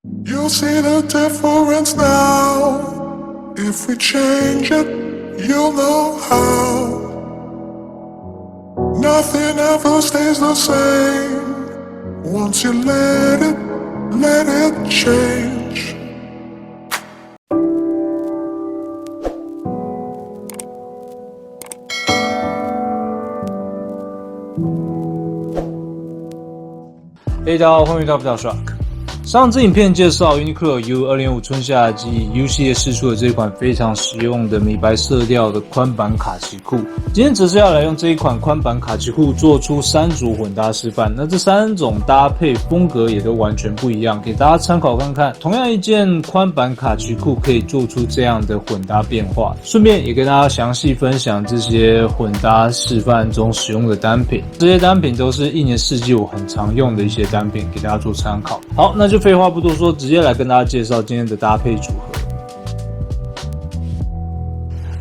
You'll see the difference now. If we change it, you'll know how. Nothing ever stays the same. Once you let it change. Hey， 大家好，欢迎回到 Shock。上支影片介绍 Uniqlo U205 春夏季 U 系列释出的这一款非常实用的米白色调的宽版卡其裤。今天只是要来用这一款宽版卡其裤做出3组混搭示范。那这3种搭配风格也都完全不一样，给大家参考看看。同样一件宽版卡其裤可以做出这样的混搭变化。顺便也跟大家详细分享这些混搭示范中使用的单品。这些单品都是一年四季我很常用的一些单品，给大家做参考。好，那就废话不多说，直接来跟大家介绍今天的搭配组合。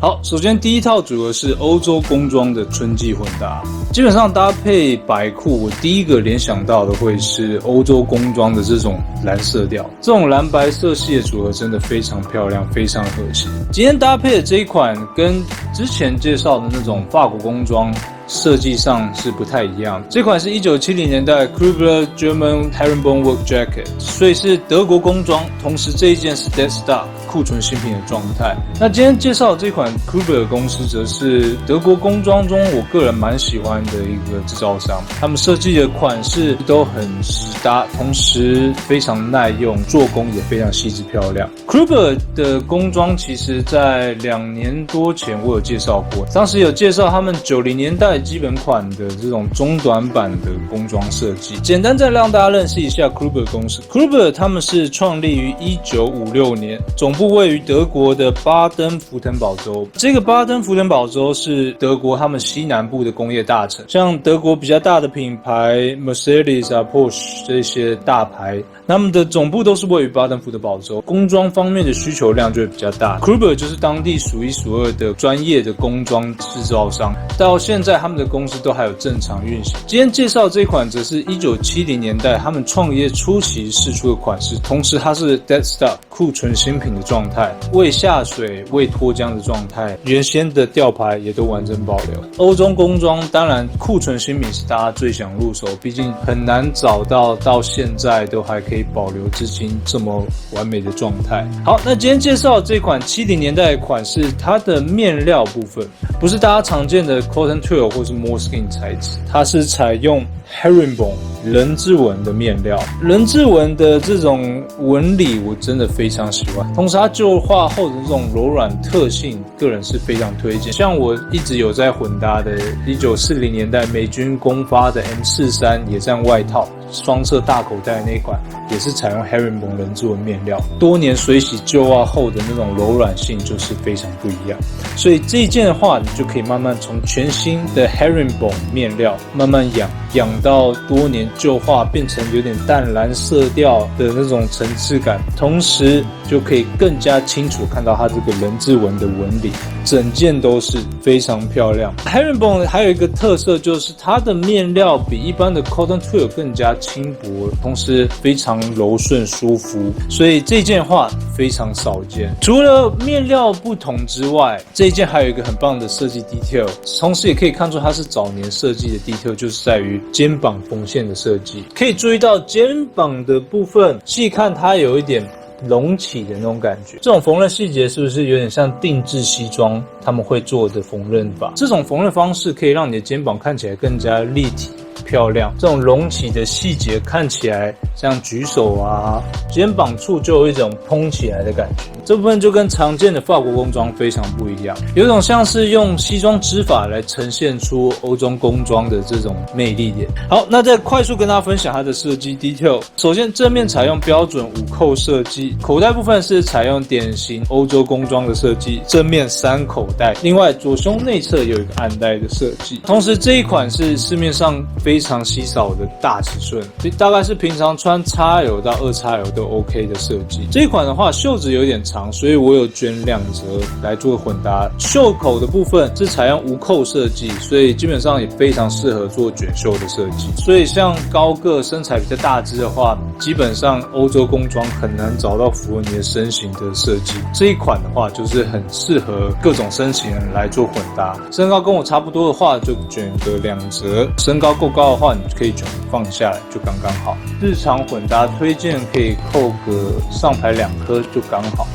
好，首先第一套组合是欧洲工装的春季混搭。基本上搭配白裤，我第一个联想到的会是欧洲工装的这种蓝色调，这种蓝白色系的组合真的非常漂亮，非常和谐。今天搭配的这一款跟之前介绍的那种法国工装设计上是不太一样，这款是1970年代 Krüger German Herringbone Work Jacket， 所以是德国工装，同时这一件是 Dead Stock 库存新品的状态。那今天介绍的这款 Krüger 公司则是德国工装中我个人蛮喜欢的一个制造商，他们设计的款式都很实搭，同时非常耐用，做工也非常细致漂亮。Krüger 的工装其实在2年多前我有介绍过，当时有介绍他们90年代基本款的这种中短版的工装设计。简单再让大家认识一下 Krüger 公司。Krüger 他们是创立于1956年，总部位于德国的巴登符腾堡州。这个巴登符腾堡州是德国他们西南部的工业大城，像德国比较大的品牌 Mercedes 啊 Porsche 这些大牌，他们的总部都是位于巴登符腾堡州，工装方面的需求量就会比较大。Krüger 就是当地数一数二的专业的工装制造商，到现在他们的公司都还有正常运行。今天介绍这款则是1970年代他们创业初期释出的款式，同时它是 Dead Stock 库存新品的状态，未下水未脱浆的状态，原先的吊牌也都完整保留。欧洲工装当然库存新品是大家最想入手，毕竟很难找到现在都还可以保留至今这么完美的状态。好，那今天介绍这款70年代的款式，它的面料部分不是大家常见的 Cotton Twill 或是 Moleskin 材质，它是采用 Herringbone 人字纹的面料。人字纹的这种纹理我真的非常喜欢，同时它旧化后的这种柔软特性个人是非常推荐。像我一直有在混搭的1940年代美军公发的 M43 野战外套，双侧大口袋那一款也是采用 Herringbone 人字纹面料，多年水洗旧化后的那种柔软性就是非常不一样。所以这一件的话，你就可以慢慢从全新的 Herringbone 面料慢慢养到多年旧化变成有点淡蓝色调的那种层次感，同时就可以更加清楚看到它这个人字纹的纹理，整件都是非常漂亮。Herringbone 还有一个特色就是它的面料比一般的 Cotton Twill 更加轻薄，同时非常柔顺舒服，所以这件的话非常少见。除了面料不同之外，这一件还有一个很棒的设计 detail， 同时也可以看出它是早年设计的 detail， 就是在于肩膀缝线的设计。可以注意到肩膀的部分，细看它有一点隆起的那种感觉，这种缝纫细节是不是有点像定制西装他们会做的缝纫法？这种缝纫方式可以让你的肩膀看起来更加立体漂亮，这种隆起的细节看起来像举手啊，肩膀处就有一种蓬起来的感觉。这部分就跟常见的法国工装非常不一样，有一种像是用西装织法来呈现出欧洲工装的这种魅力点。好，那再快速跟大家分享它的设计 detail。首先正面采用标准5扣设计，口袋部分是采用典型欧洲工装的设计，正面3口袋，另外左胸内侧有一个暗袋的设计。同时这一款是市面上非常稀少的大尺寸，大概是平常穿 XL 到2XL 都 OK 的设计。这一款的话，袖子有点长，所以我有卷2折来做混搭。袖口的部分是采用无扣设计，所以基本上也非常适合做卷袖的设计。所以像高个身材比较大只的话，基本上欧洲工装很难找到符合你的身形的设计。这一款的话，就是很适合各种身形人来做混搭。身高跟我差不多的话，就卷个2折；身高够高的话，你可以卷放下来，就刚刚好。日常混搭推荐可以扣个上排2颗就刚好。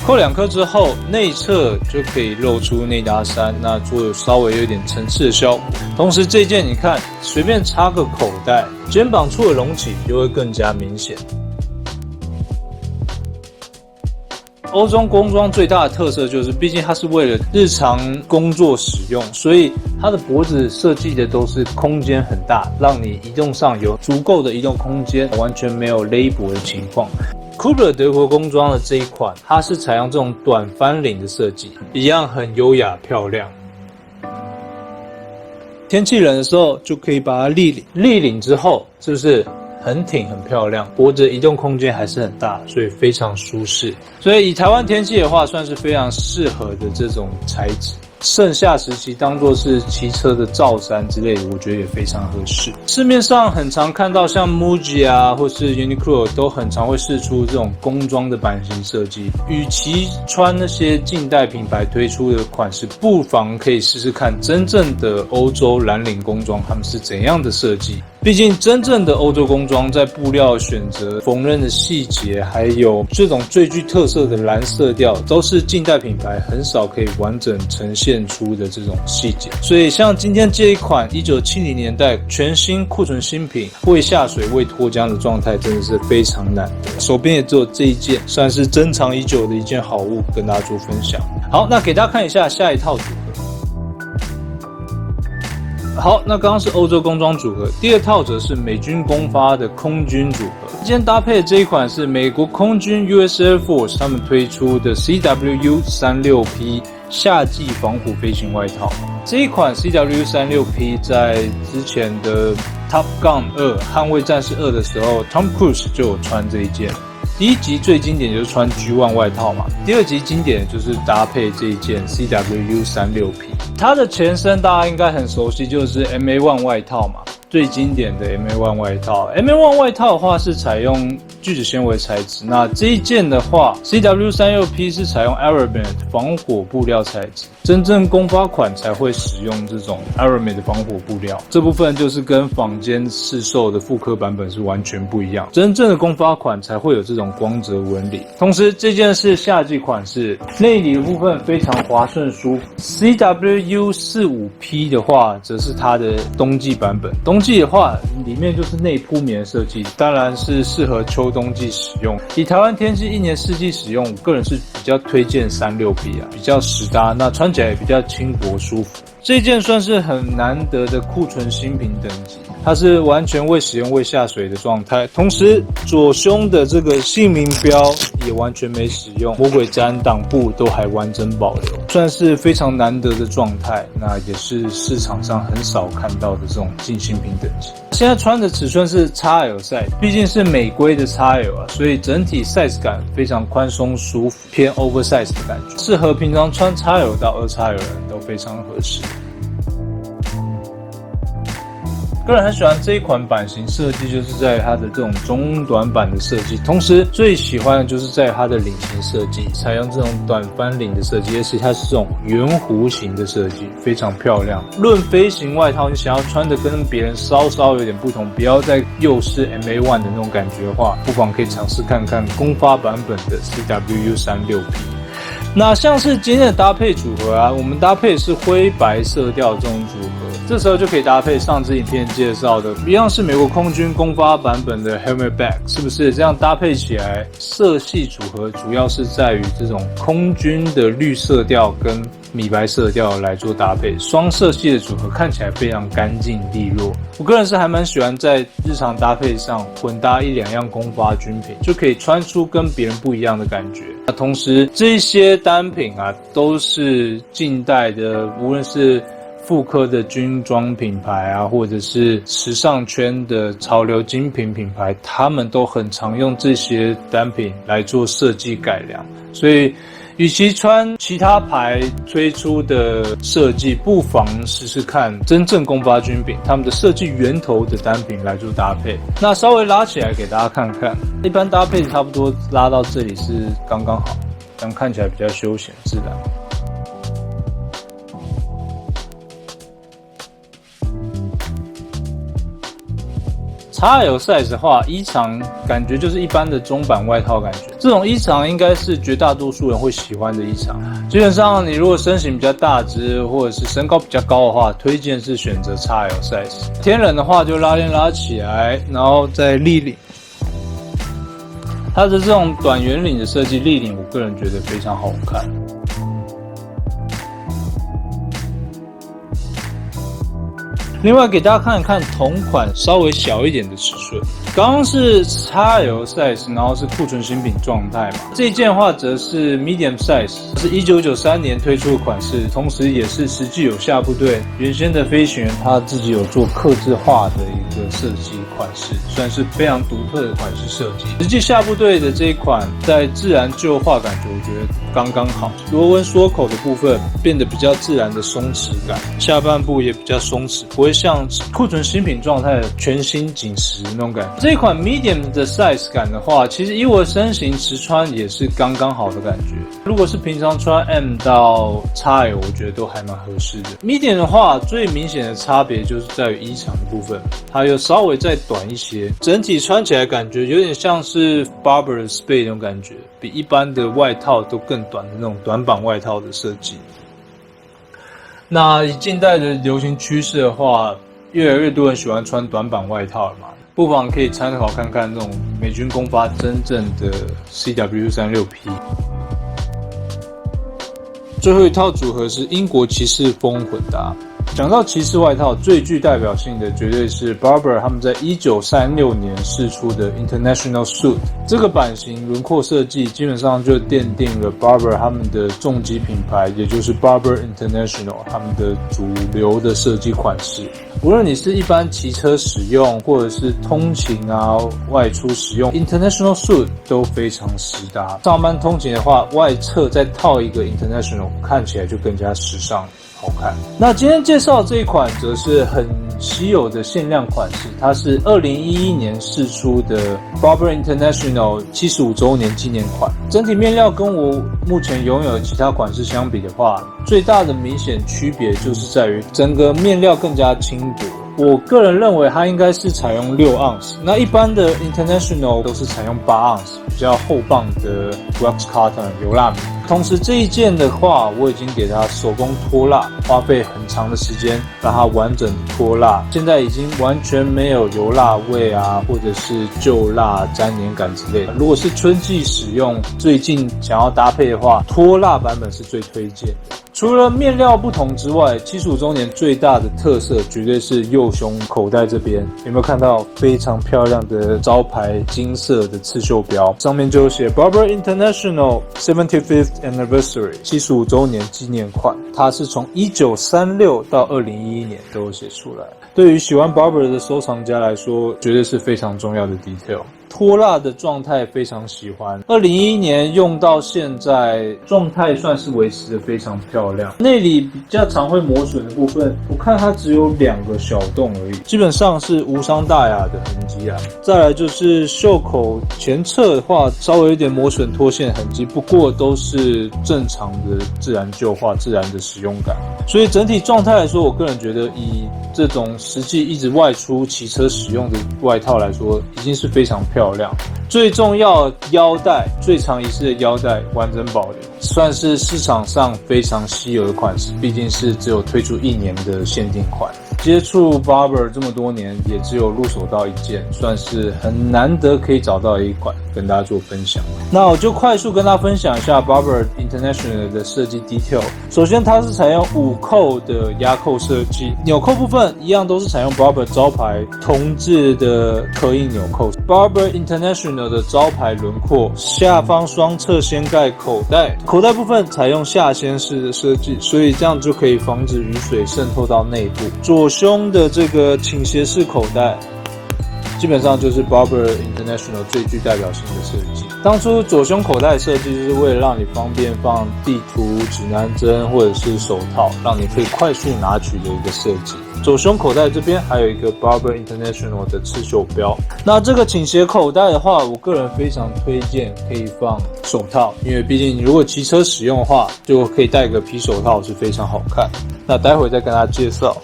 扣2颗之后，内侧就可以露出内搭衫，那做稍微有点层次的效果。同时这件你看，随便插个口袋，肩膀处的隆起就会更加明显。欧洲工装最大的特色就是，毕竟它是为了日常工作使用，所以它的脖子设计的都是空间很大，让你移动上有足够的移动空间，完全没有勒脖的情况。Kubler 德国工装的这一款，它是采用这种短翻领的设计，一样很优雅漂亮。天气冷的时候就可以把它立领，立领之后是不是很挺很漂亮，脖子移动空间还是很大，所以非常舒适。所以以台湾天气的话，算是非常适合的这种材质。盛夏时期当作是骑车的罩衫之类的，我觉得也非常合适。市面上很常看到像 MUJI 啊或是 Uniqlo 都很常会释出这种工装的版型设计，与其穿那些近代品牌推出的款式，不妨可以试试看真正的欧洲蓝领工装他们是怎样的设计。毕竟真正的欧洲工装在布料选择、缝纫的细节，还有这种最具特色的蓝色调，都是近代品牌很少可以完整呈现出的这种细节。所以像今天这一款1970年代全新库存新品，未下水未脱浆的状态真的是非常难得。手边也只有这一件，算是珍藏已久的一件好物，跟大家做分享。好，那给大家看一下下一套组合。好，那刚刚是欧洲工装组合，第2套则是美军公发的空军组合。今天搭配的这一款是美国空军 US Air Force 他们推出的 CWU-36P 夏季防虎飞行外套。这一款 CWU-36P 在之前的 Top Gun 2捍卫战士2的时候 Tom Cruise 就有穿这一件。第一集最经典就是穿 G1 外套嘛，第2集经典就是搭配这一件 CWU-36P。它的前身大家应该很熟悉，就是 MA1 外套嘛，最经典的 MA1 外套。MA1 外套的话是采用聚酯纤维材质，那这一件的话 CW36P 是采用 Aramid 防火布料材质，真正公发款才会使用这种 Aramid 防火布料，这部分就是跟坊间市售的复刻版本是完全不一样，真正的公发款才会有这种光泽纹理。同时这件是夏季款式，内里的部分非常滑顺舒服。 CWU-45P 的话则是它的冬季版本，冬季的话里面就是内铺棉设计，当然是适合秋冬季使用。以台湾天气一年四季使用，我个人是比较推荐 36P 啊，比较实搭，那穿起来也比较轻薄舒服。这件算是很难得的库存新品等级，它是完全未使用未下水的状态，同时左胸的这个姓名标也完全没使用，魔鬼毡挡布都还完整保留，算是非常难得的状态，那也是市场上很少看到的这种进新品等级。现在穿的尺寸是 XL size， 毕竟是美规的 XL 啊，所以整体 size 感非常宽松舒服，偏 oversize 的感觉，适合平常穿 XL 到2XL 的人都非常合适。个人很喜欢这一款版型设计，就是在它的这种中短版的设计，同时最喜欢的就是在它的领型设计，采用这种短翻领的设计，而且它是这种圆弧形的设计，非常漂亮。论飞行外套，你想要穿的跟别人稍有点不同，不要再又是 MA1 的那种感觉的话，不妨可以尝试看看公发版本的 CWU-36P。那像是今天的搭配组合啊，我们搭配是灰白色调这种组合，这时候就可以搭配上支影片介绍的一样是美国空军公发版本的 Helmet Bag， 是不是这样搭配起来色系组合主要是在于这种空军的绿色调跟米白色调来做搭配，双色系的组合看起来非常干净利落。我个人是还蛮喜欢在日常搭配上混搭1-2样公发军品，就可以穿出跟别人不一样的感觉。那同时这些单品啊都是近代的，无论是复刻的军装品牌啊，或者是时尚圈的潮流精品品牌，他们都很常用这些单品来做设计改良。所以与其穿其他牌推出的设计，不妨试试看真正公发军品他们的设计源头的单品来做搭配。那稍微拉起来给大家看看，一般搭配差不多拉到这里是刚刚好，这样看起来比较休闲自然。XL size 的话，衣长感觉就是一般的中版外套感觉，这种衣长应该是绝大多数人会喜欢的衣长。基本上你如果身形比较大只，或者是身高比较高的话，推荐是选择 XL size。天冷的话就拉链拉起来，然后再立领。它的这种短圆领的设计，立领我个人觉得非常好看。另外给大家看一看同款稍微小一点的尺寸，刚刚是 XL size， 然后是库存新品状态嘛。这一件的话则是 medium size， 是1993年推出的款式，同时也是实际有下部队原先的飞行员他自己有做客制化的一个设计款式，算是非常独特的款式设计。实际下部队的这一款在自然旧化感觉，我觉得刚刚好。螺纹缩口的部分变得比较自然的松弛感，下半部也比较松弛，不会像库存新品状态的全新紧实那种感觉。这一款 medium 的 size 感的话，其实以我的身形实穿也是刚刚好的感觉。如果是平常穿 M 到 XL， 我觉得都还蛮合适的。medium 的话，最明显的差别就是在于衣长的部分，它又稍微再短一些，整体穿起来感觉有点像是 Barbour 的 Spade 那种感觉，比一般的外套都更短的那种短版外套的设计。那以近代的流行趋势的话，越来越多人喜欢穿短版外套了嘛，不妨可以参考看看这种美军公发真正的 CW36P。最后一套组合是英国骑士风混搭。讲到骑士外套，最具代表性的绝对是 Barbour 他们在1936年释出的 International Suit。这个版型轮廓设计基本上就奠定了 Barbour 他们的重机品牌，也就是 Barbour International 他们的主流的设计款式。无论你是一般骑车使用，或者是通勤啊外出使用， International Suit 都非常实搭。上班通勤的话，外侧再套一个 International， 看起来就更加时尚好看。那今天介绍这一款则是很稀有的限量款式，它是2011年释出的 Barbour International 75周年纪念款。整体面料跟我目前拥有的其他款式相比的话，最大的明显区别就是在于整个面料更加轻薄。我个人认为它应该是采用6盎司，那一般的 International 都是采用8盎司，比较厚磅的 Wax Cotton 油蜡米。同时这一件的话，我已经给它手工脱蜡，花费很长的时间让它完整脱蜡，现在已经完全没有油蜡味啊，或者是旧蜡粘黏感之类的。如果是春季使用，最近想要搭配的话，脱蜡版本是最推荐的。除了面料不同之外，75周年最大的特色绝对是右胸口袋这边，有没有看到非常漂亮的招牌金色的刺绣标，上面就写 Barbour International 75th Anniversary 75周年纪念款，它是从1936到2011年都有写出来。对于喜欢 Barbour 的收藏家来说，绝对是非常重要的 detail。脱蜡的状态非常喜欢，2011年用到现在，状态算是维持的非常漂亮。内里比较常会磨损的部分，我看它只有2个小洞而已，基本上是无伤大雅的痕迹啊。再来就是袖口前侧的话，稍微有点磨损脱线痕迹，不过都是正常的自然旧化、自然的使用感。所以整体状态来说，我个人觉得以这种实际一直外出骑车使用的外套来说，已经是非常漂亮。最重要，腰带最长一次的腰带完整保留，算是市场上非常稀有的款式，毕竟是只有推出1年的限定款。接触 Barbour 这么多年，也只有入手到1件，算是很难得可以找到的一款，跟大家做分享。那我就快速跟大家分享一下 Barbour International 的设计 detail。首先，它是采用5扣的压扣设计，纽扣部分一样都是采用 Barbour 招牌铜制的刻印纽扣。Barbour International 的招牌轮廓，下方双侧掀盖口袋，口袋部分采用下掀式的设计，所以这样就可以防止雨水渗透到内部。左胸的这个倾斜式口袋，基本上就是 Barbour International 最具代表性的设计。当初左胸口袋设计就是为了让你方便放地图、指南针或者是手套，让你可以快速拿取的一个设计。左胸口袋这边还有一个 Barbour International 的刺绣标。那这个倾斜口袋的话，我个人非常推荐可以放手套，因为毕竟你如果骑车使用的话，就可以戴个皮手套是非常好看。那待会再跟大家介绍。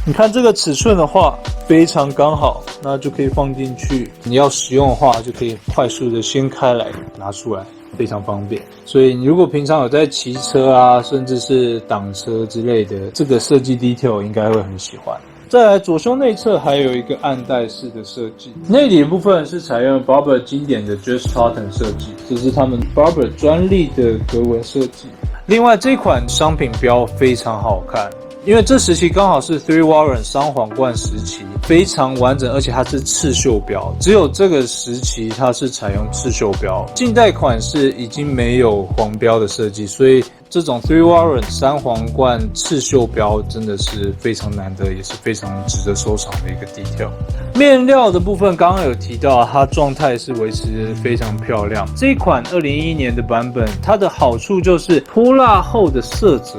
你看这个尺寸的话非常刚好，那就可以放进去，你要使用的话就可以快速的掀开来拿出来，非常方便。所以你如果平常有在骑车啊，甚至是挡车之类的，这个设计 detail 应该会很喜欢。再来左胸内侧还有一个暗带式的设计，内里的部分是采用 Barbour 经典的 Dress Tartan 设计，这是他们 Barbour 专利的格纹设计。另外这款商品标非常好看，因为这时期刚好是 Three Warren 双皇冠时期，非常完整，而且它是刺绣标，只有这个时期它是采用刺绣标。近代款式已经没有黄标的设计，所以这种 Three Warren 三皇冠刺绣标真的是非常难得，也是非常值得收藏的一个 detail。面料的部分刚刚有提到，它状态是维持非常漂亮。这一款2011年的版本，它的好处就是脱蜡后的色泽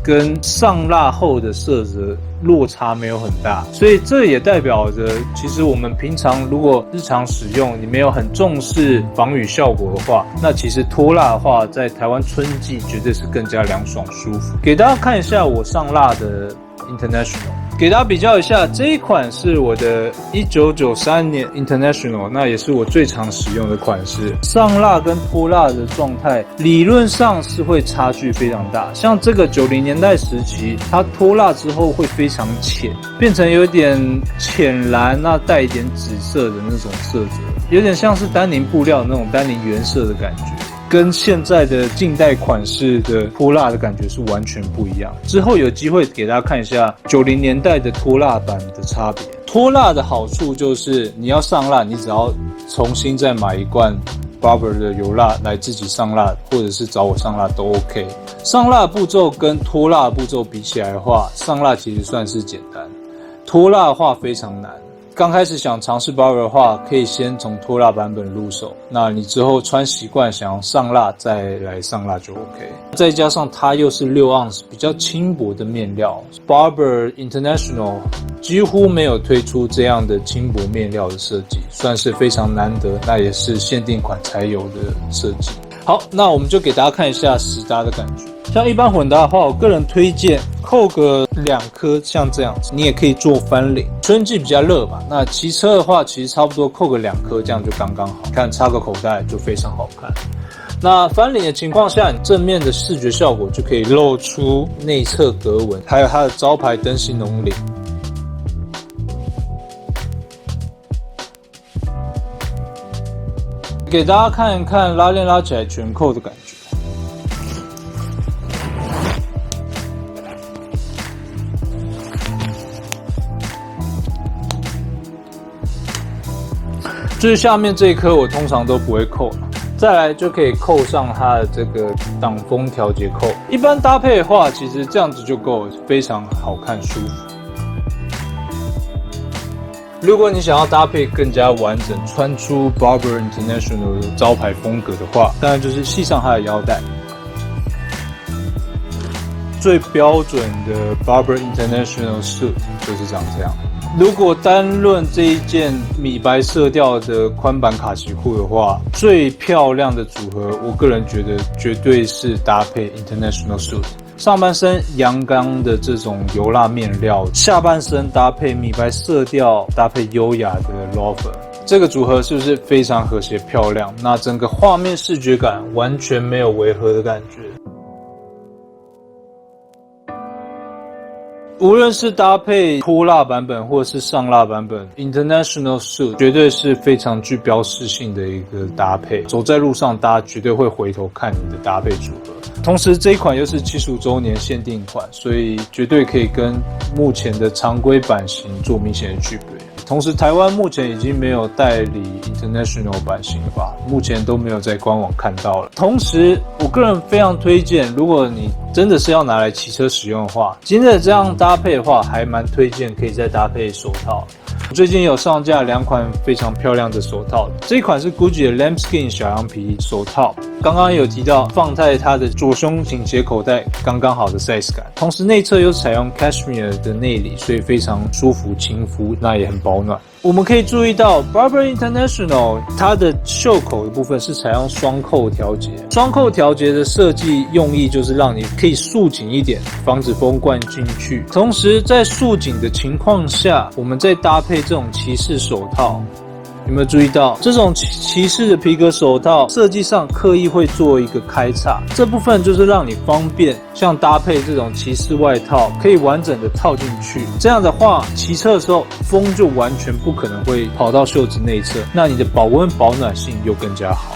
跟上蜡后的色泽落差没有很大，所以这也代表着其实我们平常如果日常使用你没有很重视防雨效果的话，那其实脱蜡的话在台湾春季绝对是更加凉爽舒服。给大家看一下我上蜡的 International， 给大家比较一下，这一款是我的1993年 International， 那也是我最常使用的款式。上蜡跟脱蜡的状态理论上是会差距非常大，像这个90年代时期，它脱蜡之后会非常浅，变成有点浅蓝，那带一点紫色的那种色泽，有点像是丹宁布料的那种丹宁原色的感觉。跟现在的近代款式的脱蜡的感觉是完全不一样。之后有机会给大家看一下90年代的脱蜡版的差别。脱蜡的好处就是你要上蜡，你只要重新再买一罐 Barbour 的油蜡来自己上蜡，或者是找我上蜡都 OK。上蜡步骤跟脱蜡步骤比起来的话，上蜡其实算是简单，脱蜡的话非常难。刚开始想尝试 Barbour 的话，可以先从脱蜡版本入手。那你之后穿习惯，想要上蜡再来上蜡就 OK。再加上它又是6盎司比较轻薄的面料 ，Barbour International 几乎没有推出这样的轻薄面料的设计，算是非常难得，那也是限定款才有的设计。好，那我们就给大家看一下实搭的感觉。像一般混搭的话，我个人推荐扣个2颗，像这样子，你也可以做翻领。春季比较热嘛，那骑车的话，其实差不多扣个2颗，这样就刚刚好。看插个口袋就非常好看。那翻领的情况下，你正面的视觉效果就可以露出内侧格纹，还有它的招牌灯芯龙领。给大家看一看拉链拉起来全扣的感觉。就是下面这一颗我通常都不会扣了，再来就可以扣上它的这个挡风调节扣。一般搭配的话，其实这样子就够了，非常好看舒服。如果你想要搭配更加完整，穿出 Barbour International 的招牌风格的话，当然就是系上它的腰带。最标准的 Barbour International suit 就是长这样。如果单论这一件米白色调的宽版卡其裤的话，最漂亮的组合，我个人觉得绝对是搭配 International suit。上半身阳刚的这种油蜡面料，下半身搭配米白色调，搭配优雅的 loafer， 这个组合是不是非常和谐漂亮？那整个画面视觉感完全没有违和的感觉。无论是搭配脱蜡版本或是上蜡版本 ，International suit 绝对是非常具标识性的一个搭配。走在路上，大家绝对会回头看你的搭配组合。同时，这一款又是75周年限定款，所以绝对可以跟目前的常规版型做明显的区别。同时台湾目前已经没有代理 International 版型了吧，目前都没有在官网看到了。同时我个人非常推荐，如果你真的是要拿来骑车使用的话，今天的这样搭配的话还蛮推荐可以再搭配手套。最近有上架2款非常漂亮的手套，这一款是 Gucci 的 Lambskin 小羊皮手套，刚刚有提到放在它的左胸倾斜口袋刚刚好的 size 感，同时内侧又采用 Cashmere 的内里，所以非常舒服亲肤，那也很保暖。我们可以注意到 Burberry International 它的袖口的部分是采用双扣调节，双扣调节的设计用意就是让你可以束紧一点，防止风灌进去。同时在束紧的情况下，我们再搭配这种骑士手套，有没有注意到这种骑士的皮革手套设计上刻意会做一个开叉，这部分就是让你方便像搭配这种骑士外套可以完整的套进去，这样的话骑车的时候风就完全不可能会跑到袖子内侧，那你的保温保暖性又更加好。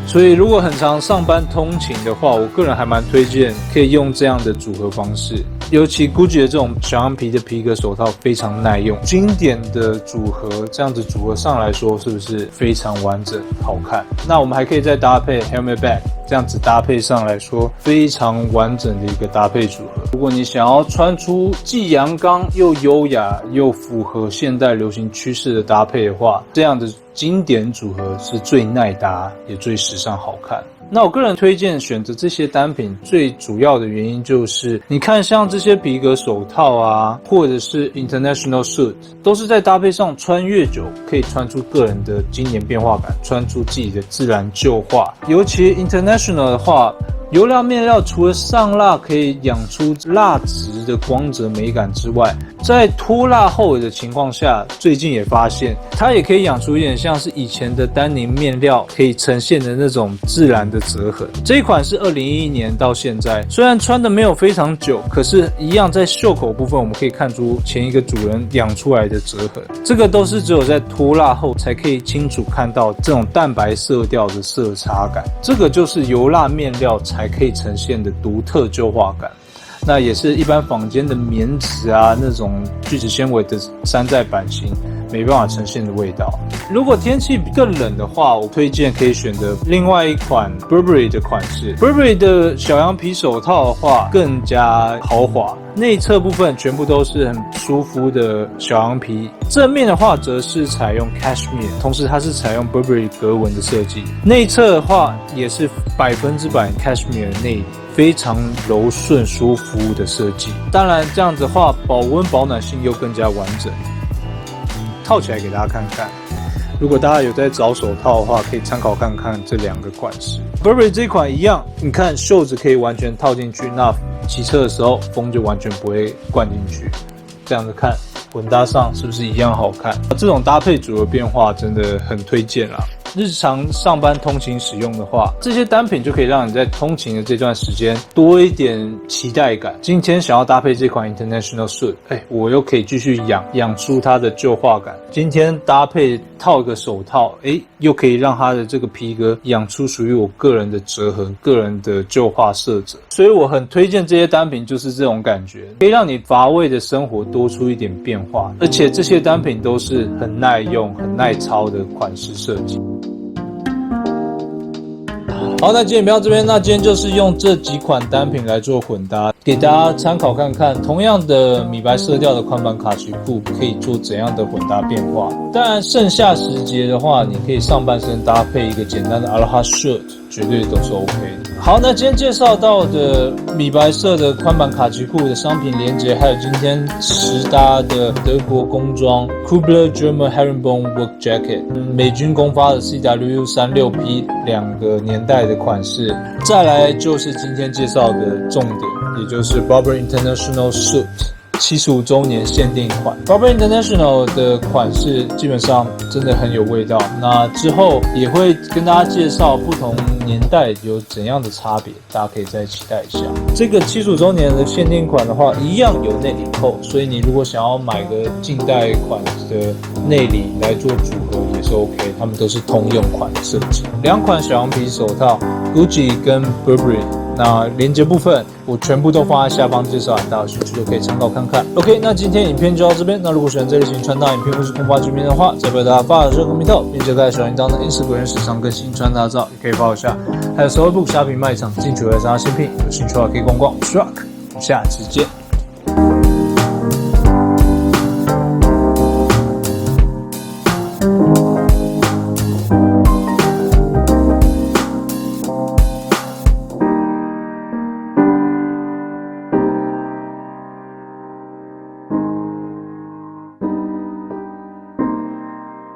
所以如果很常上班通勤的话，我个人还蛮推荐可以用这样的组合方式，尤其 Gucci 的这种小羊皮的皮革手套非常耐用，经典的组合，这样子组合上来说是不是非常完整好看？那我们还可以再搭配 helmet bag， 这样子搭配上来说非常完整的一个搭配组合。如果你想要穿出既阳刚又优雅又符合现代流行趋势的搭配的话，这样的经典组合是最耐搭也最时尚好看。那我个人推荐选择这些单品最主要的原因就是，你看像这些皮革手套啊，或者是 International suit， 都是在搭配上穿越久可以穿出个人的经典变化感，穿出自己的自然旧化。尤其 International 的话，油亮面料除了上蜡可以养出蜡质的光泽美感之外，在脱蜡后的情况下，最近也发现它也可以养出一点像是以前的丹宁面料可以呈现的那种自然的折痕。这一款是2011年到现在，虽然穿的没有非常久，可是一样在袖口部分我们可以看出前一个主人养出来的折痕，这个都是只有在脱蜡后才可以清楚看到这种淡白色调的色差感，这个就是油蜡面料才可以呈现的独特旧化感。那也是一般坊间的棉质啊，那种聚酯纤维的山寨版型没办法呈现的味道。如果天气更冷的话，我推荐可以选择另外一款 Burberry 的款式。Burberry 的小羊皮手套的话更加豪华，内侧部分全部都是很舒服的小羊皮，正面的话则是采用 Cashmere， 同时它是采用 Burberry 格纹的设计。内侧的话也是100% Cashmere 内里，非常柔顺舒服的设计。当然这样子的话保温保暖性又更加完整。套起来给大家看看，如果大家有在找手套的话，可以参考看看这2个款式。Burberry 这款一样，你看袖子可以完全套进去，那骑车的时候风就完全不会灌进去。这样子看混搭上是不是一样好看？这种搭配组合变化真的很推荐啦。日常上班通勤使用的话，这些单品就可以让你在通勤的这段时间多一点期待感。今天想要搭配这款 International suit， 我又可以继续养出它的旧化感。今天搭配套个手套，又可以让它的这个皮革养出属于我个人的折痕，个人的旧化色泽。所以我很推荐这些单品，就是这种感觉，可以让你乏味的生活多出一点变化，而且这些单品都是很耐用、很耐操的款式设计。好，那今天到这边，那今天就是用这几款单品来做混搭，给大家参考看看，同样的米白色调的宽版卡其裤可以做怎样的混搭变化。当然盛夏时节的话，你可以上半身搭配一个简单的 Aloha shirt， 绝对都是 OK 的。好，那今天介绍到的米白色的宽版卡其裤的商品连结，还有今天实搭的德国工装 Kubler German Herringbone Work Jacket， 美军公发的 CW36P 2个年代的款式。再来就是今天介绍的重点，也就是 Burberry International Suit 75周年限定款。 Burberry International 的款式基本上真的很有味道，那之后也会跟大家介绍不同年代有怎样的差别，大家可以再期待一下。这个75周年的限定款的话，一样有内里扣，所以你如果想要买个近代款的内里来做组合也是 OK， 他们都是通用款的设计。2款小羊皮手套 Gucci 跟 Burberry，那连接部分我全部都放在下方介绍栏，大家有兴趣就可以参考看看。OK， 那今天影片就到这边。那如果喜欢这类型穿搭影片或是空发局面的话，再为大家发热公屏头，并且开小铃铛的 Instagram 时常更新穿搭照，也可以follow一下。还有 SoHo Book 虾皮卖场进取的商新品，有兴趣的话可以逛逛 Shark。我们下期见。